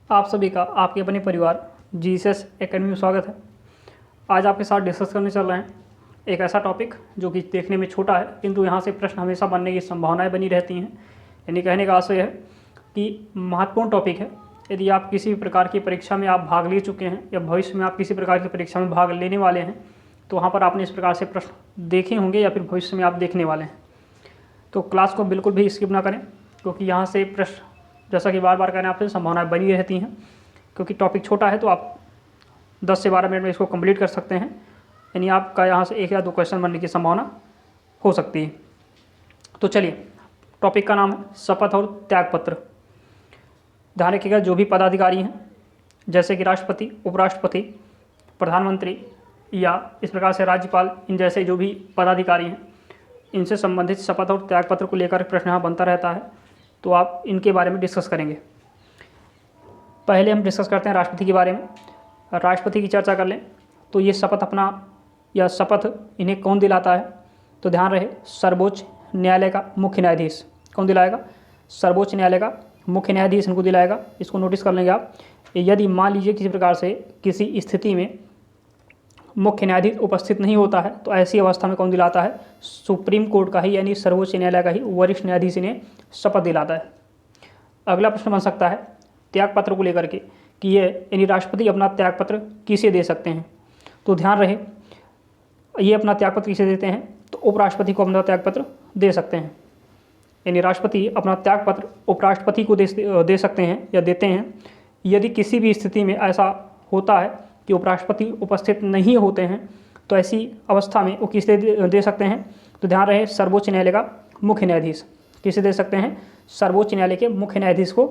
आप सभी का आपके अपने परिवार जीसस एकेडमी में स्वागत है। आज आपके साथ डिस्कस करने चल रहे हैं एक ऐसा टॉपिक जो कि देखने में छोटा है, किंतु यहाँ से प्रश्न हमेशा बनने की संभावनाएं बनी रहती हैं। यानी कहने का आशय है कि महत्वपूर्ण टॉपिक है। यदि आप किसी भी प्रकार की परीक्षा में आप भाग ले चुके हैं या भविष्य में आप किसी प्रकार की परीक्षा में भाग लेने वाले हैं, तो वहाँ पर आपने इस प्रकार से प्रश्न देखे होंगे या फिर भविष्य में आप देखने वाले हैं। तो क्लास को बिल्कुल भी स्किप ना करें, क्योंकि यहाँ से प्रश्न, जैसा कि बार बार कहने आपसे, संभावनाएं बनी रहती हैं। क्योंकि टॉपिक छोटा है तो आप 10 से 12 मिनट में इसको कंप्लीट कर सकते हैं। यानी आपका यहाँ से 1 या 2 क्वेश्चन बनने की संभावना हो सकती है। तो चलिए, टॉपिक का नाम है शपथ और त्यागपत्र। ध्यान रखिएगा, जो भी पदाधिकारी हैं जैसे कि राष्ट्रपति, उपराष्ट्रपति, प्रधानमंत्री या इस प्रकार से राज्यपाल, इन जैसे जो भी पदाधिकारी हैं, इनसे संबंधित शपथ और त्यागपत्र को लेकर प्रश्न यहाँ बनता रहता है। तो आप इनके बारे में डिस्कस करेंगे। पहले हम डिस्कस करते हैं राष्ट्रपति के बारे में। राष्ट्रपति की चर्चा कर लें तो ये शपथ शपथ इन्हें कौन दिलाता है? तो ध्यान रहे, सर्वोच्च न्यायालय का मुख्य न्यायाधीश। कौन दिलाएगा? सर्वोच्च न्यायालय का मुख्य न्यायाधीश इनको दिलाएगा। इसको नोटिस कर लेंगे आप। यदि मान लीजिए किसी प्रकार से किसी स्थिति में मुख्य न्यायाधीश उपस्थित नहीं होता है, तो ऐसी अवस्था में कौन दिलाता है? सुप्रीम कोर्ट का ही, यानी सर्वोच्च न्यायालय का ही वरिष्ठ न्यायाधीश इन्हें शपथ दिलाता है। अगला प्रश्न बन सकता है त्यागपत्र को लेकर के कि ये यानी राष्ट्रपति अपना त्यागपत्र किसे दे सकते हैं? तो ध्यान रहे, ये अपना त्यागपत्र किसे देते हैं? तो उपराष्ट्रपति को अपना त्यागपत्र दे सकते हैं। यानी राष्ट्रपति अपना त्यागपत्र उपराष्ट्रपति को दे सकते हैं या देते हैं। यदि किसी भी स्थिति में ऐसा होता है कि उपराष्ट्रपति उपस्थित नहीं होते हैं, तो ऐसी अवस्था में वो किसे दे सकते हैं? तो ध्यान रहे, सर्वोच्च न्यायालय का मुख्य न्यायाधीश। किसे दे सकते हैं? सर्वोच्च न्यायालय के मुख्य न्यायाधीश को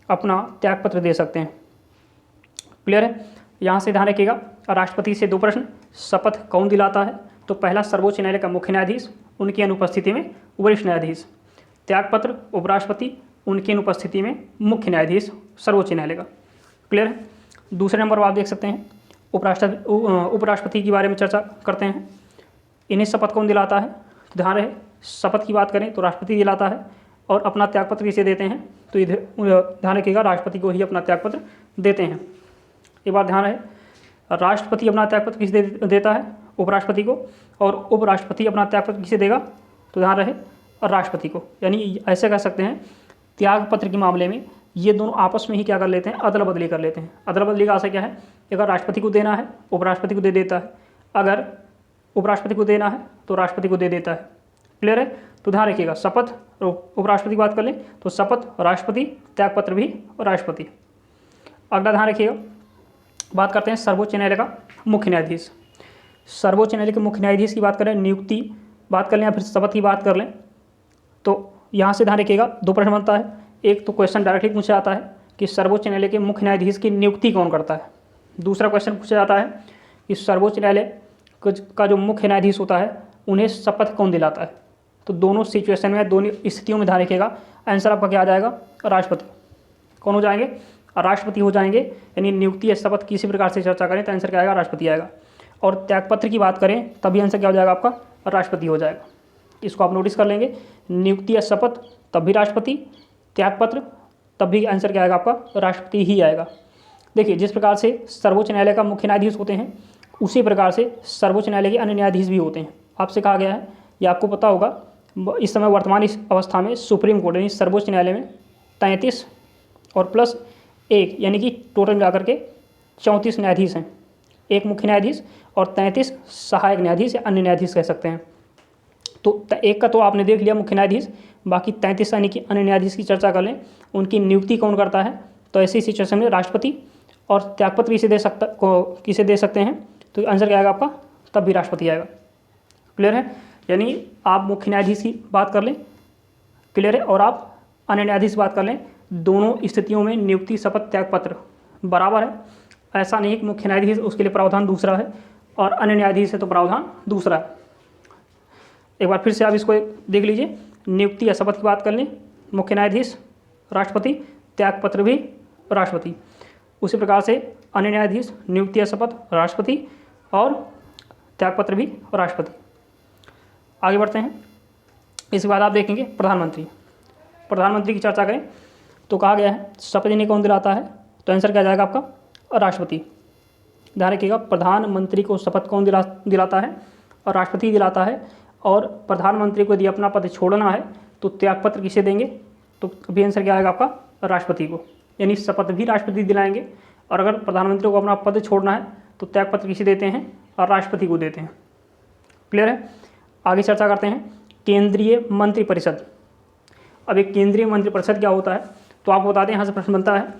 अपना त्यागपत्र दे सकते हैं। क्लियर है? यहाँ से ध्यान रखिएगा, राष्ट्रपति से 2 प्रश्न। शपथ कौन दिलाता है? तो पहला सर्वोच्च न्यायालय का मुख्य न्यायाधीश, उनकी अनुपस्थिति में वरिष्ठ न्यायाधीश। त्यागपत्र उपराष्ट्रपति, उनकी अनुपस्थिति में मुख्य न्यायाधीश सर्वोच्च न्यायालय का। क्लियर है? दूसरे नंबर पर आप देख सकते हैं उपराष्ट्रपति के बारे में चर्चा करते हैं। इन्हें शपथ कौन दिलाता है? तो ध्यान रहे, शपथ की बात करें तो राष्ट्रपति दिलाता है, और अपना त्यागपत्र किसे देते हैं? तो इधर ध्यान रखिएगा, राष्ट्रपति को ही अपना त्यागपत्र देते हैं। एक बार ध्यान रहे, राष्ट्रपति अपना त्यागपत्र किसे देता है? उपराष्ट्रपति को। और उपराष्ट्रपति अपना त्यागपत्र किसे देगा? तो ध्यान रहे, राष्ट्रपति को। यानी ऐसे कह सकते हैं, त्यागपत्र के मामले में ये दोनों आपस में ही क्या कर लेते हैं? अदला बदली कर लेते हैं। अदला बदली का आशय क्या है? अगर राष्ट्रपति को देना है, उपराष्ट्रपति को दे देता है। अगर उपराष्ट्रपति को देना है तो राष्ट्रपति को दे देता है। क्लियर है? तो ध्यान रखिएगा, शपथ उपराष्ट्रपति की बात कर लें तो शपथ राष्ट्रपति, त्यागपत्र भी राष्ट्रपति। अगला ध्यान रखिएगा, बात करते हैं सर्वोच्च न्यायालय का मुख्य न्यायाधीश। सर्वोच्च न्यायालय के मुख्य न्यायाधीश की बात करें, नियुक्ति बात कर लें या फिर शपथ की बात कर लें, तो यहाँ से ध्यान रखिएगा 2 प्रश्न बनता है। एक तो क्वेश्चन डायरेक्टली पूछा जाता है कि सर्वोच्च न्यायालय के मुख्य न्यायाधीश की नियुक्ति कौन करता है। दूसरा क्वेश्चन पूछा जाता है कि सर्वोच्च न्यायालय का जो मुख्य न्यायाधीश होता है, उन्हें शपथ कौन दिलाता है। तो दोनों सिचुएशन में, दोनों स्थितियों में ध्यान रखिएगा, आंसर आपका क्या आ जाएगा? राष्ट्रपति। कौन हो जाएंगे? राष्ट्रपति हो जाएंगे। यानी नियुक्ति या शपथ किसी प्रकार से चर्चा करें तो आंसर क्या आएगा? राष्ट्रपति आएगा। और त्यागपत्र की बात करें तभी आंसर क्या हो जाएगा आपका? राष्ट्रपति हो जाएगा। इसको आप नोटिस कर लेंगे, नियुक्ति या शपथ तब भी राष्ट्रपति, त्यागपत्र तब भी आंसर क्या आएगा आपका? राष्ट्रपति ही आएगा। देखिए, जिस प्रकार से सर्वोच्च न्यायालय का मुख्य न्यायाधीश होते हैं, उसी प्रकार से सर्वोच्च न्यायालय के अन्य न्यायाधीश भी होते हैं। आपसे कहा गया है, ये आपको पता होगा, इस समय वर्तमान इस अवस्था में सुप्रीम कोर्ट यानी सर्वोच्च न्यायालय में 33 और +1 यानी कि टोटल मिलाकर के 34 न्यायाधीश हैं। एक मुख्य न्यायाधीश और 33 सहायक न्यायाधीश या अन्य न्यायाधीश कह सकते हैं। तो एक का तो आपने देख लिया मुख्य न्यायाधीश, बाकी 33 यानी कि अन्य न्यायाधीश की चर्चा कर लें, उनकी नियुक्ति कौन करता है? तो ऐसी सिचुएशन में राष्ट्रपति, और त्यागपत्र किसे दे सकते हैं? तो आंसर क्या आएगा आपका? तब भी राष्ट्रपति आएगा। क्लियर है? यानी आप मुख्य न्यायाधीश की बात कर लें, क्लियर है, और आप अन्य न्यायाधीश की बात कर लें, दोनों स्थितियों में नियुक्ति, शपथ, त्यागपत्र बराबर है। ऐसा नहीं है कि मुख्य न्यायाधीश उसके लिए प्रावधान दूसरा है और अन्य न्यायाधीश है तो प्रावधान दूसरा है। एक बार फिर से आप इसको देख लीजिए, नियुक्ति या शपथ की बात कर लें, मुख्य न्यायाधीश राष्ट्रपति, त्यागपत्र भी राष्ट्रपति। उसी प्रकार से अन्य न्यायाधीश, नियुक्ति या शपथ राष्ट्रपति और त्यागपत्र भी राष्ट्रपति। आगे बढ़ते हैं। इसके बाद आप देखेंगे प्रधानमंत्री की चर्चा करें तो कहा गया है शपथ इन्हें कौन दिलाता है? तो आंसर क्या जाएगा आपका राष्ट्रपति। ध्यान रखिएगा, प्रधानमंत्री को शपथ कौन दिलाता है? और राष्ट्रपति दिलाता है। और प्रधानमंत्री को यदि अपना पद छोड़ना है तो त्यागपत्र किसे देंगे? तो अभी आंसर क्या आएगा आपका राष्ट्रपति को, यानी शपथ भी राष्ट्रपति दिलाएंगे। और अगर प्रधानमंत्री को अपना पद छोड़ना है तो त्यागपत्र किसे देते हैं? और राष्ट्रपति को देते हैं। क्लियर है? आगे चर्चा करते हैं केंद्रीय मंत्रिपरिषद। अब एक केंद्रीय मंत्रिपरिषद क्या होता है तो आपको बता दें, यहाँ से प्रश्न बनता है।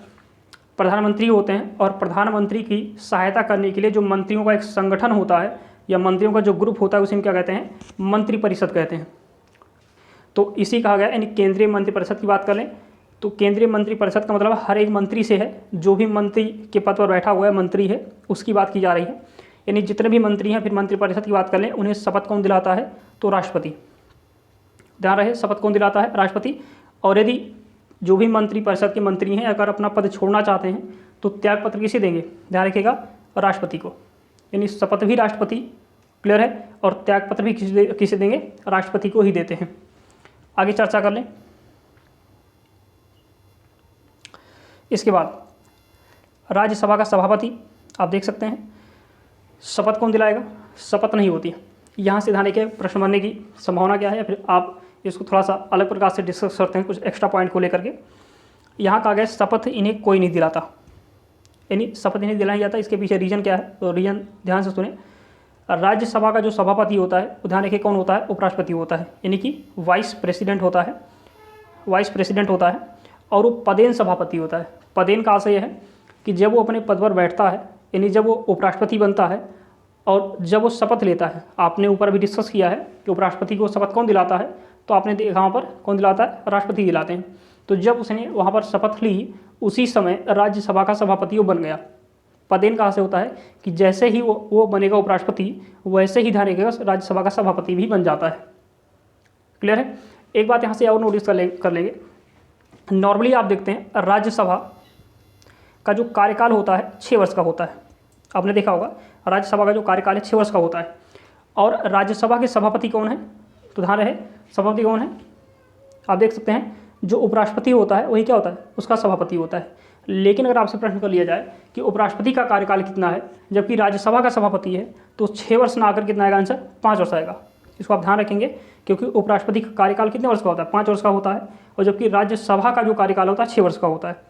प्रधानमंत्री होते हैं और प्रधानमंत्री की सहायता करने के लिए जो मंत्रियों का एक संगठन होता है या मंत्रियों का जो ग्रुप होता है उसे हम क्या कहते हैं? मंत्रिपरिषद कहते हैं। तो इसी कहा गया, यानी केंद्रीय मंत्रिपरिषद की बात कर लें तो केंद्रीय मंत्रिपरिषद का मतलब हर एक मंत्री से है, जो भी मंत्री के पद पर बैठा हुआ है मंत्री है उसकी बात की जा रही है। यानी जितने भी मंत्री हैं, फिर मंत्रिपरिषद की बात कर लें, उन्हें शपथ कौन दिलाता है? तो राष्ट्रपति। ध्यान रहे, शपथ कौन दिलाता है? राष्ट्रपति। और यदि जो भी मंत्रिपरिषद के मंत्री हैं अगर अपना पद छोड़ना चाहते हैं तो त्यागपत्र किसे देंगे? ध्यान रखिएगा, राष्ट्रपति को। यानी शपथ भी राष्ट्रपति, क्लियर है, और त्यागपत्र भी किसे देंगे? राष्ट्रपति को ही देते हैं। आगे चर्चा कर लें। इसके बाद राज्यसभा का सभापति आप देख सकते हैं, शपथ कौन दिलाएगा? शपथ नहीं होती है। यहाँ से ध्यान के प्रश्न बनने की संभावना क्या है, या फिर आप इसको थोड़ा सा अलग प्रकार से डिस्कस करते हैं कुछ एक्स्ट्रा पॉइंट को लेकर के। यहाँ कहा गया शपथ इन्हें कोई नहीं दिलाता, यानी शपथ इन्हें दिलाया जाता है। इसके पीछे रीजन क्या है? तो रीजन ध्यान से सुने। राज्यसभा का जो सभापति होता है ध्यान रखिए कौन होता है? उपराष्ट्रपति होता है, यानी कि वाइस प्रेसिडेंट होता है। वाइस प्रेसिडेंट होता है और वो पदेन सभापति होता है। पदेन का आशय है कि जब वो अपने पद पर बैठता है, यानी जब वो उपराष्ट्रपति बनता है और जब वो शपथ लेता है, आपने ऊपर भी डिस्कस किया है कि उपराष्ट्रपति को शपथ कौन दिलाता है, तो आपने देखा वहाँ पर कौन दिलाता है? राष्ट्रपति दिलाते हैं। तो जब उसने वहाँ पर शपथ ली उसी समय राज्यसभा का सभापति वो बन गया। पदेन कहाँ से होता है कि जैसे ही वो बनेगा उपराष्ट्रपति, वैसे ही ध्यान रखिएगा राज्यसभा का सभापति भी बन जाता है। क्लियर है? एक बात यहाँ से और नोटिस कर लेंगे। नॉर्मली आप देखते हैं राज्यसभा का जो कार्यकाल होता है 6 वर्ष का होता है। आपने देखा होगा राज्यसभा का जो कार्यकाल है 6 वर्ष का होता है। और राज्यसभा के सभापति कौन है? तो ध्यान रहे, सभापति कौन है? आप देख सकते हैं जो उपराष्ट्रपति होता है वही क्या होता है? उसका सभापति होता है। लेकिन अगर आपसे प्रश्न कर लिया जाए कि उपराष्ट्रपति का कार्यकाल कितना है जबकि राज्यसभा का सभापति है, तो 6 वर्ष ना आकर कितना आएगा? आंसर 5 वर्ष आएगा। इसको आप ध्यान रखेंगे क्योंकि उपराष्ट्रपति का कार्यकाल कितने वर्ष का होता है? 5 वर्ष का होता है। और जबकि राज्यसभा का जो कार्यकाल होता है 6 वर्ष का होता है।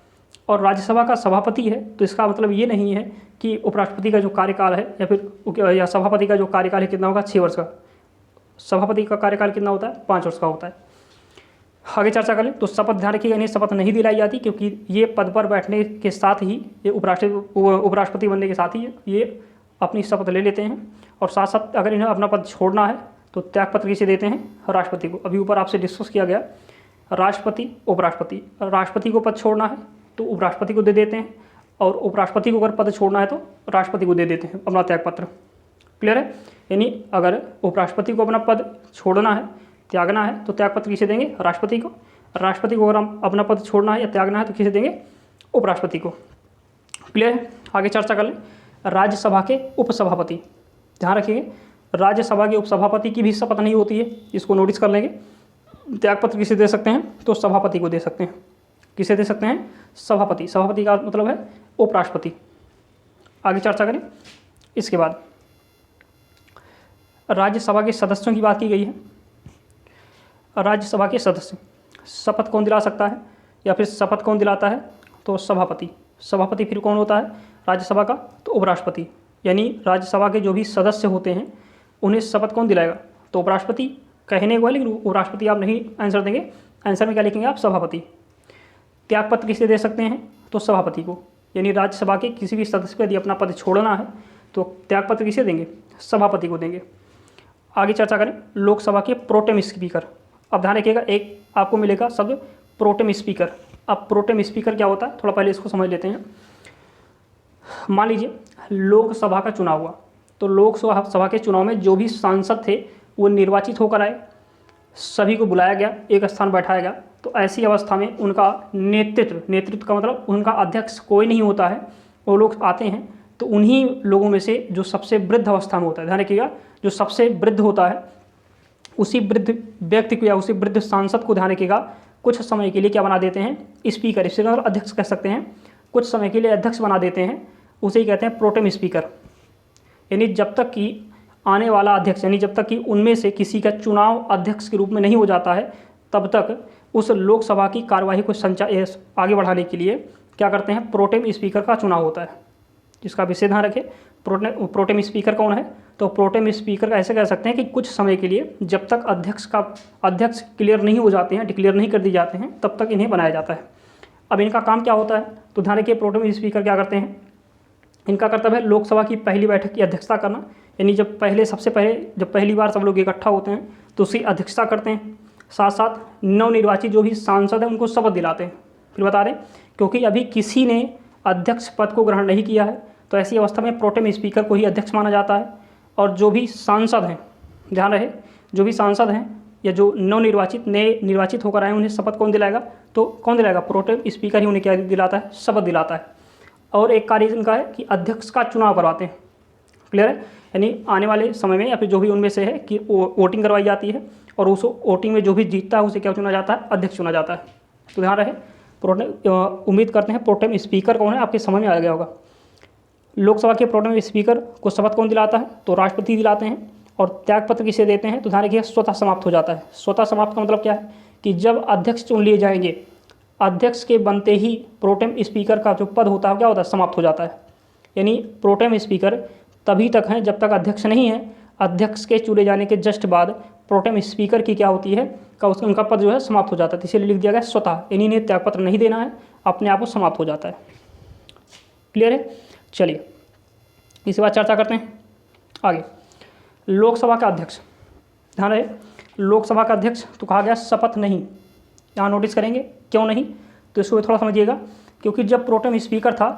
और राज्यसभा का सभापति है तो इसका मतलब ये नहीं है कि उपराष्ट्रपति का जो कार्यकाल है या सभापति का जो कार्यकाल है कितना होगा? 6 वर्ष का। सभापति का कार्यकाल कितना होता है? 5 वर्ष का होता है। आगे चर्चा करें तो शपथ ध्यान रखिएगा, इन्हें शपथ नहीं दिलाई जाती क्योंकि ये पद पर बैठने के साथ ही, ये उपराष्ट्रपति बनने के साथ ही ये अपनी शपथ ले लेते हैं। और साथ साथ अगर इन्हें अपना पद छोड़ना है तो त्यागपत्र किसे देते हैं? राष्ट्रपति को। अभी ऊपर आपसे डिस्कस किया गया राष्ट्रपति उपराष्ट्रपति। राष्ट्रपति को पद छोड़ना है तो उपराष्ट्रपति को दे देते हैं, और उपराष्ट्रपति को अगर पद छोड़ना है तो राष्ट्रपति को दे देते हैं अपना त्यागपत्र। क्लियर है? यानी अगर उपराष्ट्रपति को अपना पद छोड़ना है, त्यागना है, तो त्यागपत्र किसे देंगे? राष्ट्रपति को। राष्ट्रपति को अगर हम अपना पद छोड़ना है या त्यागना है तो किसे देंगे? उपराष्ट्रपति को। क्लियर है? आगे चर्चा कर लें राज्यसभा के उपसभापति। ध्यान रखिए राज्यसभा के उपसभापति की भी शपथ नहीं होती है, इसको नोटिस कर लेंगे। त्यागपत्र किसे दे सकते हैं? तो सभापति को दे सकते हैं। किसे दे सकते हैं? सभापति। सभापति का मतलब है उपराष्ट्रपति। आगे चर्चा करें। इसके बाद राज्यसभा के सदस्यों की बात की गई है। राज्यसभा के सदस्य शपथ कौन दिला सकता है या फिर शपथ कौन दिलाता है? तो सभापति। सभापति फिर कौन होता है राज्यसभा का? तो उपराष्ट्रपति। यानी राज्यसभा के जो भी सदस्य होते हैं उन्हें शपथ कौन दिलाएगा? तो उपराष्ट्रपति कहने को, लेकिन उपराष्ट्रपति आप नहीं आंसर देंगे, आंसर में क्या लिखेंगे आप? सभापति। त्यागपत्र किसे दे सकते हैं? तो सभापति को। यानी राज्यसभा के किसी भी सदस्य को यदि अपना पद छोड़ना है तो त्यागपत्र किसे देंगे? सभापति को देंगे। आगे चर्चा करें लोकसभा के प्रोटेम स्पीकर। अब ध्यान रखिएगा एक आपको मिलेगा शब्द प्रोटेम स्पीकर। अब प्रोटेम स्पीकर क्या होता है थोड़ा पहले इसको समझ लेते हैं। मान लीजिए लोकसभा का चुनाव हुआ, तो लोकसभा के चुनाव में जो भी सांसद थे वो निर्वाचित होकर आए, सभी को बुलाया गया, एक स्थान बैठाया गया। तो ऐसी अवस्था में उनका नेतृत्व का मतलब उनका अध्यक्ष कोई नहीं होता है, वो लोग आते हैं तो उन्हीं लोगों में से जो सबसे वृद्ध अवस्था में होता है, ध्यान रखिएगा जो सबसे वृद्ध होता है उसी वृद्ध व्यक्ति को या उसी वृद्ध सांसद को ध्यान रखिएगा कुछ समय के लिए क्या बना देते हैं? स्पीकर। इससे मतलब अध्यक्ष कह सकते हैं। कुछ समय के लिए अध्यक्ष बना देते हैं, उसे ही कहते हैं प्रोटेम स्पीकर। यानी जब तक कि आने वाला अध्यक्ष, यानी जब तक कि उनमें से किसी का चुनाव अध्यक्ष के रूप में नहीं हो जाता है, तब तक उस लोकसभा की कार्यवाही को आगे बढ़ाने के लिए क्या करते हैं, प्रोटेम स्पीकर का चुनाव होता है। इसका विशेष ध्यान रखें। प्रोटेम स्पीकर कौन है, तो प्रोटेम स्पीकर का ऐसे कह सकते हैं कि कुछ समय के लिए जब तक अध्यक्ष क्लियर नहीं हो जाते हैं, डिक्लेयर नहीं कर दिए जाते हैं, तब तक इन्हें बनाया जाता है। अब इनका काम क्या होता है, तो ध्यान रखिए प्रोटेम स्पीकर क्या करते हैं, इनका कर्तव्य है लोकसभा की पहली बैठक की अध्यक्षता करना। यानी सबसे पहले जब पहली बार सब लोग इकट्ठा होते हैं तो उसकी अध्यक्षता करते हैं। साथ साथ नवनिर्वाचित जो भी सांसद हैं उनको शपथ दिलाते हैं। फिर बता दें, क्योंकि अभी किसी ने अध्यक्ष पद को ग्रहण नहीं किया है, तो ऐसी अवस्था में प्रोटेम स्पीकर को ही अध्यक्ष माना जाता है। और जो भी सांसद हैं, ध्यान रहे, जो भी सांसद हैं या जो नए निर्वाचित होकर आए उन्हें शपथ कौन दिलाएगा, तो कौन दिलाएगा, प्रोटेम स्पीकर ही उन्हें क्या दिलाता है, शपथ दिलाता है। और एक कार्य इनका है कि अध्यक्ष का चुनाव करवाते हैं। क्लियर है, यानी आने वाले समय में या फिर जो भी उनमें से है कि वोटिंग करवाई जाती है और उस वोटिंग में जो भी जीतता है उसे क्या चुना जाता है, अध्यक्ष चुना जाता है। तो ध्यान रहे, उम्मीद करते हैं प्रोटेम स्पीकर कौन है आपके समझ में आ गया होगा। लोकसभा के प्रोटेम स्पीकर को शपथ कौन दिलाता है, तो राष्ट्रपति दिलाते हैं। और त्यागपत्र किसे देते हैं, तो ध्यान रखिए स्वतः समाप्त हो जाता है। स्वतः समाप्त का मतलब क्या है कि जब अध्यक्ष चुन लिए जाएंगे, अध्यक्ष के बनते ही प्रोटेम स्पीकर का जो पद होता है क्या होता है, समाप्त हो जाता है। यानी प्रोटेम स्पीकर तभी तक हैं जब तक अध्यक्ष नहीं है। अध्यक्ष के चुने जाने के जस्ट बाद प्रोटेम स्पीकर की क्या होती है, उनका पद जो है समाप्त हो जाता है। इसीलिए लिख दिया गया स्वतः, यानी इन्हें त्यागपत्र नहीं देना है, अपने आप को समाप्त हो जाता है। क्लियर है, चलिए इसी बात चर्चा करते हैं आगे। लोकसभा का अध्यक्ष, ध्यान रहे, लोकसभा का अध्यक्ष तो कहा गया शपथ नहीं। यहाँ नोटिस करेंगे क्यों नहीं, तो इसको थोड़ा समझिएगा। क्योंकि जब प्रोटेम स्पीकर था,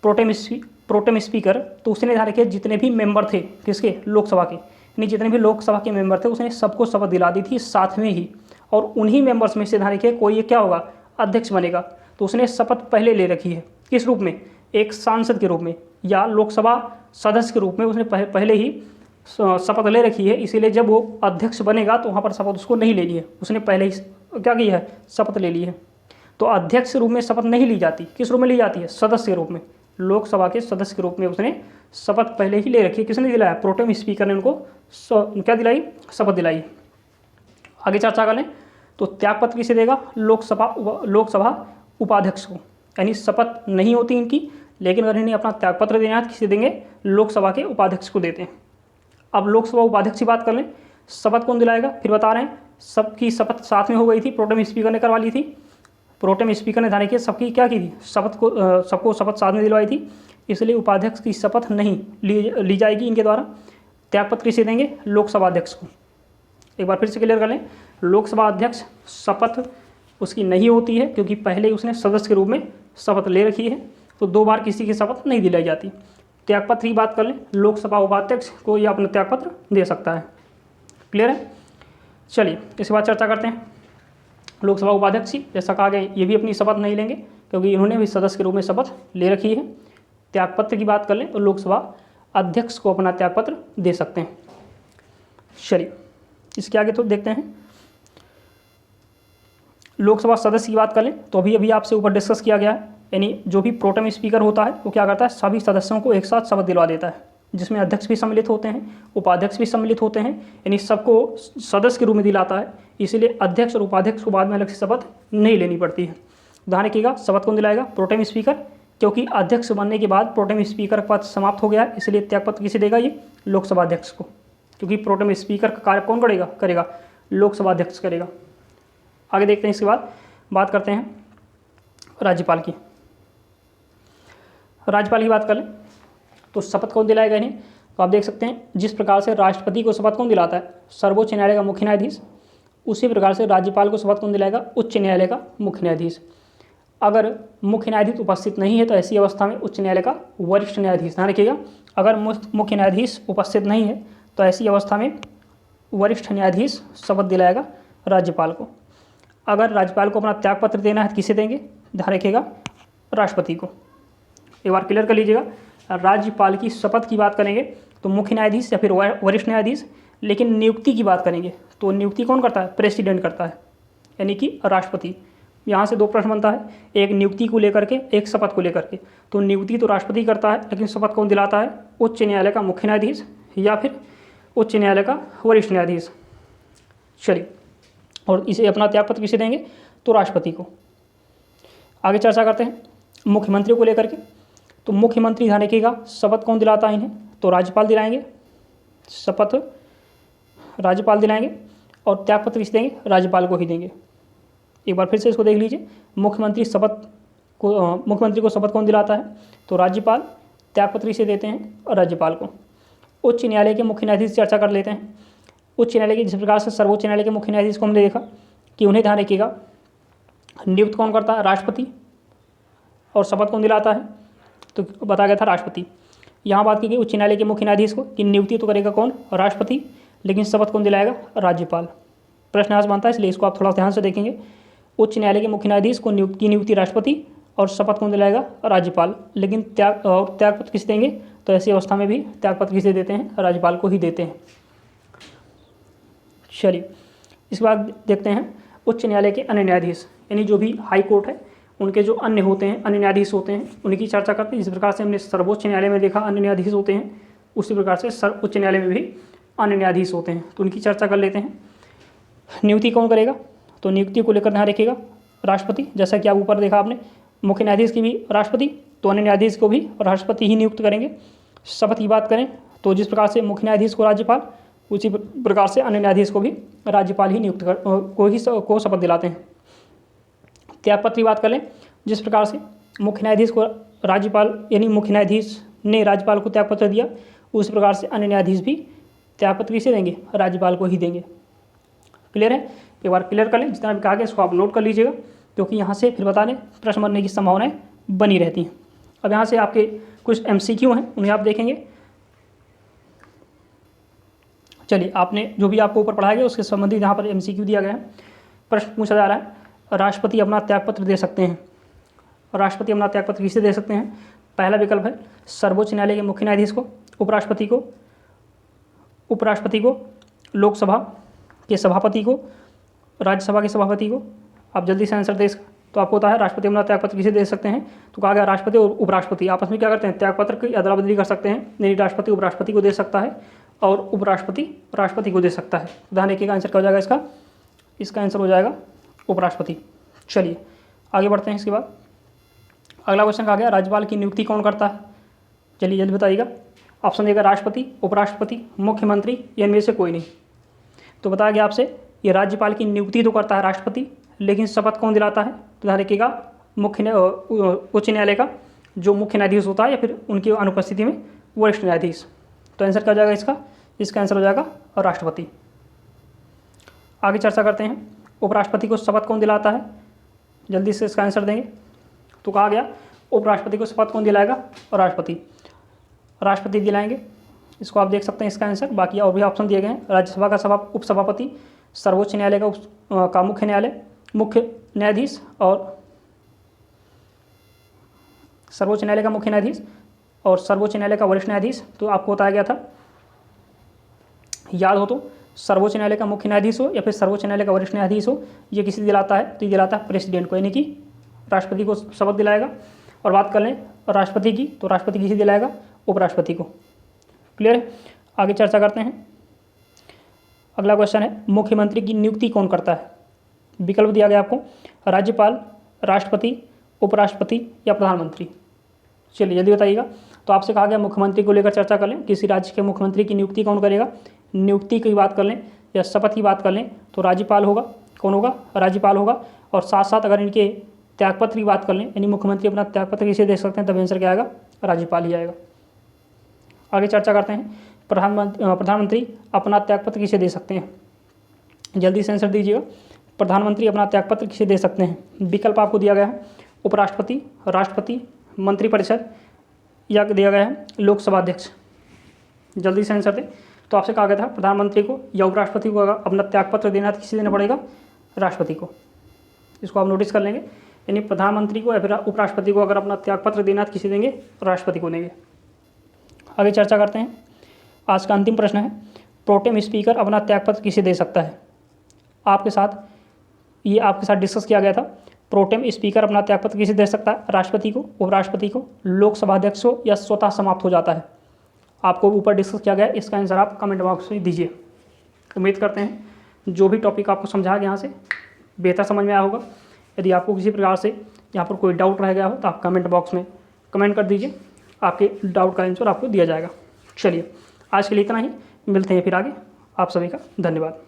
प्रोटेम स्पीकर, तो उसने ध्यान रखिए जितने भी मेंबर थे किसके, लोकसभा के, यानी जितने भी लोकसभा के मेंबर थे उसने सबको शपथ दिला दी थी साथ में ही। और उन्हीं मेंबर्स में से ध्यान रखिए कोई ये क्या होगा, अध्यक्ष बनेगा। तो उसने शपथ पहले ले रखी है, किस रूप में, एक सांसद के रूप में या लोकसभा सदस्य के रूप में उसने पहले ही शपथ ले रखी है। इसीलिए जब वो अध्यक्ष बनेगा तो वहाँ पर शपथ उसको नहीं लेनी है, उसने पहले ही क्या किया है, शपथ ले ली है। तो अध्यक्ष के रूप में शपथ नहीं ली जाती, किस रूप में ली जाती है, सदस्य के रूप में। लोकसभा के सदस्य के रूप में उसने शपथ पहले ही ले रखी है। किसने दिलाया, प्रोटेम स्पीकर ने उनको क्या दिलाई, शपथ दिलाई। आगे चर्चा कर लें तो त्यागपत्र किसे देगा, लोकसभा उपाध्यक्ष को। यानी शपथ नहीं होती इनकी, लेकिन अगर इन्हें अपना त्यागपत्र देना है तो किसे देंगे, लोकसभा के उपाध्यक्ष को देते हैं। अब लोकसभा उपाध्यक्ष की बात कर लें, शपथ कौन दिलाएगा, फिर बता रहे हैं सबकी शपथ साथ में हो गई थी, प्रोटेम स्पीकर ने करवा ली थी। प्रोटेम स्पीकर ने ध्यान रखिए सबकी क्या की थी, सबको शपथ साथ में दिलवाई थी। इसलिए उपाध्यक्ष की शपथ नहीं ली जाएगी इनके द्वारा। त्यागपत्र किसे देंगे, लोकसभा अध्यक्ष को। एक बार फिर से क्लियर कर लें, लोकसभा अध्यक्ष शपथ उसकी नहीं होती है, क्योंकि पहले उसने सदस्य के रूप में शपथ ले रखी है, तो दो बार किसी की शपथ नहीं दिलाई जाती। त्यागपत्र की बात कर लें, लोकसभा उपाध्यक्ष को यह अपना त्यागपत्र दे सकता है। क्लियर है, चलिए इसके बाद चर्चा करते हैं। लोकसभा उपाध्यक्ष जैसा कहा गया ये भी अपनी शपथ नहीं लेंगे, क्योंकि इन्होंने भी सदस्य के रूप में शपथ ले रखी है। त्यागपत्र की बात कर लें तो लोकसभा अध्यक्ष को अपना त्यागपत्र दे सकते हैं। चलिए इसके आगे तो देखते हैं। लोकसभा सदस्य की बात कर लें तो अभी आपसे ऊपर डिस्कस किया गया है, यानी जो भी प्रोटेम स्पीकर होता है वो क्या करता है, सभी सदस्यों को एक साथ शपथ दिलवा देता है, जिसमें अध्यक्ष भी सम्मिलित होते हैं, उपाध्यक्ष भी सम्मिलित होते हैं, यानी सबको सदस्य के रूप में दिलाता है। इसीलिए अध्यक्ष और उपाध्यक्ष को बाद में अलग से शपथ नहीं लेनी पड़ती है। ध्यान रखिएगा, शपथ कौन दिलाएगा, प्रोटेम स्पीकर, क्योंकि अध्यक्ष बनने के बाद प्रोटेम स्पीकर का पद समाप्त हो गया है। इसलिए त्यागपत्र किसे देगा, ये लोकसभा अध्यक्ष को, क्योंकि प्रोटेम स्पीकर का कार्य कौन करेगा, लोकसभा अध्यक्ष करेगा। आगे देखते हैं, इसके बाद बात करते हैं राज्यपाल की। राज्यपाल की बात कर लें तो शपथ कौन दिलाएगा इन्हें, तो आप देख सकते हैं जिस प्रकार से राष्ट्रपति को शपथ कौन दिलाता है, सर्वोच्च न्यायालय का मुख्य न्यायाधीश, उसी प्रकार से राज्यपाल को शपथ कौन दिलाएगा, उच्च न्यायालय का मुख्य न्यायाधीश। अगर मुख्य न्यायाधीश उपस्थित नहीं है तो ऐसी अवस्था में उच्च न्यायालय का वरिष्ठ न्यायाधीश, ध्यान रखिएगा, अगर मुख्य न्यायाधीश उपस्थित नहीं है तो ऐसी अवस्था में वरिष्ठ न्यायाधीश शपथ दिलाएगा राज्यपाल को। अगर राज्यपाल को अपना त्यागपत्र देना है तो किसे देंगे, ध्यान रखिएगा, राष्ट्रपति को। एक बार क्लियर कर लीजिएगा, राज्यपाल की शपथ की बात करेंगे तो मुख्य न्यायाधीश या फिर वरिष्ठ न्यायाधीश, लेकिन नियुक्ति की बात करेंगे तो नियुक्ति कौन करता है, प्रेसिडेंट करता है, यानी कि राष्ट्रपति। यहाँ से दो प्रश्न बनता है, एक नियुक्ति को लेकर के, एक शपथ को लेकर के। तो नियुक्ति तो राष्ट्रपति करता है, लेकिन शपथ कौन दिलाता है? उच्च न्यायालय का मुख्य न्यायाधीश या फिर उच्च न्यायालय का वरिष्ठ न्यायाधीश। चलिए, और इसे अपना त्यागपत्र किसे देंगे? तो राष्ट्रपति को। आगे चर्चा करते हैं मुख्यमंत्री को लेकर के। तो मुख्यमंत्री ध्यान रखिएगा, शपथ कौन दिलाता है इन्हें? तो राज्यपाल दिलाएंगे, शपथ राज्यपाल दिलाएंगे, और त्यागपत्र किसे देंगे? राज्यपाल को ही देंगे। एक बार फिर से इसको देख लीजिए, मुख्यमंत्री को शपथ कौन दिलाता है? तो राज्यपाल। त्यागपत्र किसे देते हैं? राज्यपाल को। उच्च न्यायालय के मुख्य न्यायाधीश चर्चा कर लेते हैं। उच्च न्यायालय के, जिस प्रकार से सर्वोच्च न्यायालय के मुख्य न्यायाधीश को हमने देखा कि उन्हें ध्यान रखिएगा नियुक्त कौन करता है? राष्ट्रपति। और शपथ कौन दिलाता है? तो बताया गया था राष्ट्रपति। यहाँ बात की गई उच्च न्यायालय के मुख्य न्यायाधीश को कि नियुक्ति तो करेगा कौन? राष्ट्रपति, लेकिन शपथ कौन दिलाएगा? राज्यपाल। प्रश्न आज बनता है, इसलिए इसको आप थोड़ा ध्यान से देखेंगे। उच्च न्यायालय के मुख्य न्यायाधीश को नियुक्ति राष्ट्रपति और शपथ कौन दिलाएगा? राज्यपाल, लेकिन त्यागपत्र किसे देंगे? तो ऐसी अवस्था में भी त्यागपत्र किसे देते हैं? राज्यपाल को ही देते हैं। चलिए, इसके बाद देखते हैं उच्च न्यायालय के अन्य न्यायाधीश, यानी जो भी हाई कोर्ट है उनके जो अन्य होते हैं, अन्य न्यायाधीश होते हैं, उनकी चर्चा करते हैं। जिस प्रकार से हमने सर्वोच्च न्यायालय में देखा अन्य न्यायाधीश होते हैं, उसी प्रकार से उच्च न्यायालय में भी अन्य न्यायाधीश होते हैं, तो उनकी चर्चा कर लेते हैं। नियुक्ति कौन करेगा? तो नियुक्ति को लेकर ध्यान रखिएगा राष्ट्रपति। जैसा कि आप ऊपर देखा आपने, मुख्य न्यायाधीश की भी राष्ट्रपति, तो अन्य न्यायाधीश को भी राष्ट्रपति ही नियुक्त करेंगे। शपथ की बात करें तो जिस प्रकार से मुख्य न्यायाधीश को राज्यपाल, उसी प्रकार से अन्य न्यायाधीश को भी राज्यपाल ही नियुक्त को शपथ दिलाते हैं। त्यागपत्र की बात कर लें, जिस प्रकार से मुख्य न्यायाधीश को राज्यपाल, यानी मुख्य न्यायाधीश ने राज्यपाल को त्यागपत्र दिया, उसी प्रकार से अन्य न्यायाधीश भी त्यागपत्र किसे देंगे? राज्यपाल को ही देंगे। क्लियर है? एक बार क्लियर कर लें, जितना भी कहा गया इसको आप नोट कर लीजिएगा, क्योंकि यहाँ से फिर बताने प्रश्न बनने की संभावनाएं बनी रहती हैं। अब यहाँ से आपके कुछ MCQ हैं, उन्हें आप देखेंगे। चलिए, आपने जो भी आपको ऊपर पढ़ाया गया उसके संबंधित यहाँ पर MCQ दिया गया है। प्रश्न पूछा जा रहा है, राष्ट्रपति अपना त्यागपत्र दे सकते हैं। राष्ट्रपति अपना त्यागपत्र किसे दे सकते हैं? पहला विकल्प है सर्वोच्च न्यायालय के मुख्य न्यायाधीश को, उपराष्ट्रपति को, लोकसभा के सभापति को, राज्यसभा के सभापति को। आप जल्दी से आंसर दे तो आपको होता है राष्ट्रपति अपना त्यागपत्र किसे दे सकते हैं? तो कहा गया राष्ट्रपति और उपराष्ट्रपति आपस में क्या करते हैं? त्यागपत्र की अदला बदली कर सकते हैं, यानी राष्ट्रपति उपराष्ट्रपति को दे सकता है और उपराष्ट्रपति राष्ट्रपति को दे सकता है। ध्यान रखिएगा, आंसर क्या हो जाएगा इसका आंसर हो जाएगा उपराष्ट्रपति। चलिए आगे बढ़ते हैं। इसके बाद अगला क्वेश्चन कहा गया राज्यपाल की नियुक्ति कौन करता है? चलिए जल्दी बताइएगा। ऑप्शन देगा राष्ट्रपति, उपराष्ट्रपति, मुख्यमंत्री, या इनमें से कोई नहीं। तो बताया गया आपसे ये राज्यपाल की नियुक्ति तो करता है राष्ट्रपति, लेकिन शपथ कौन दिलाता है? तो ध्यान रखिएगा उच्च न्यायालय का जो मुख्य न्यायाधीश होता है या फिर उनकी अनुपस्थिति में वरिष्ठ न्यायाधीश। तो आंसर क्या हो जाएगा इसका आंसर हो जाएगा राष्ट्रपति। आगे चर्चा करते हैं, उपराष्ट्रपति को शपथ कौन दिलाता है? जल्दी से इसका आंसर देंगे। तो कहा गया उपराष्ट्रपति को शपथ कौन दिलाएगा? राष्ट्रपति दिलाएंगे। इसको आप देख सकते हैं इसका आंसर। बाकी और भी ऑप्शन दिए गए हैं, राज्यसभा का उपसभापति, सर्वोच्च न्यायालय का मुख्य न्यायाधीश और सर्वोच्च न्यायालय का मुख्य न्यायाधीश और सर्वोच्च न्यायालय का वरिष्ठ न्यायाधीश। तो आपको बताया गया था, याद हो तो, सर्वोच्च न्यायालय का मुख्य न्यायाधीश हो या फिर सर्वोच्च न्यायालय का वरिष्ठ न्यायाधीश हो, ये किसी दिलाता है? तो ये दिलाता है प्रेसिडेंट को, यानी कि राष्ट्रपति को शपथ दिलाएगा। और बात कर लें राष्ट्रपति की, तो राष्ट्रपति किसे दिलाएगा? उपराष्ट्रपति को। क्लियर है? आगे चर्चा करते हैं। अगला क्वेश्चन है मुख्यमंत्री की नियुक्ति कौन करता है? विकल्प दिया गया आपको, राज्यपाल, राष्ट्रपति, उपराष्ट्रपति या प्रधानमंत्री। चलिए जल्दी बताइएगा। तो आपसे कहा गया मुख्यमंत्री को लेकर चर्चा कर लें, किसी राज्य के मुख्यमंत्री की नियुक्ति कौन करेगा? नियुक्ति की बात कर लें या शपथ की बात कर लें तो राज्यपाल होगा। कौन होगा? राज्यपाल होगा। और साथ साथ अगर इनके त्यागपत्र की बात कर लें, यानी मुख्यमंत्री अपना त्यागपत्र किसे दे सकते हैं, तब आंसर क्या आएगा? राज्यपाल ही आएगा। आगे चर्चा करते हैं, प्रधानमंत्री अपना त्यागपत्र किसे दे सकते हैं? जल्दी से आंसर दीजिएगा। प्रधानमंत्री अपना त्यागपत्र किसे दे सकते हैं? विकल्प आपको दिया गया है, उपराष्ट्रपति, राष्ट्रपति, मंत्रिपरिषद या दिया गया है लोकसभा अध्यक्ष। जल्दी से आंसर दें। तो आपसे कहा गया था प्रधानमंत्री को या उपराष्ट्रपति को अगर अपना त्यागपत्र देना तो किसे देना पड़ेगा? राष्ट्रपति को। इसको आप नोटिस कर लेंगे, यानी प्रधानमंत्री को या फिर उपराष्ट्रपति को अगर अपना त्यागपत्र देना तो किसे देंगे? राष्ट्रपति को देंगे। आगे चर्चा करते हैं। आज का अंतिम प्रश्न है, प्रोटेम स्पीकर अपना त्यागपत्र किसे दे सकता है? आपके साथ डिस्कस किया गया था प्रोटेम स्पीकर अपना त्यागपत्र किसे दे सकता है? राष्ट्रपति को, उपराष्ट्रपति को, लोकसभा अध्यक्ष को, या स्वतः समाप्त हो जाता है? आपको ऊपर डिस्कस किया गया है, इसका आंसर आप कमेंट बॉक्स में दीजिए। उम्मीद करते हैं जो भी टॉपिक आपको समझाया गया यहाँ से बेहतर समझ में आया होगा। यदि आपको किसी प्रकार से यहाँ पर कोई डाउट रह गया हो तो आप कमेंट बॉक्स में कमेंट कर दीजिए, आपके डाउट का आंसर आपको दिया जाएगा। चलिए आज के लिए इतना ही, मिलते हैं फिर आगे। आप सभी का धन्यवाद।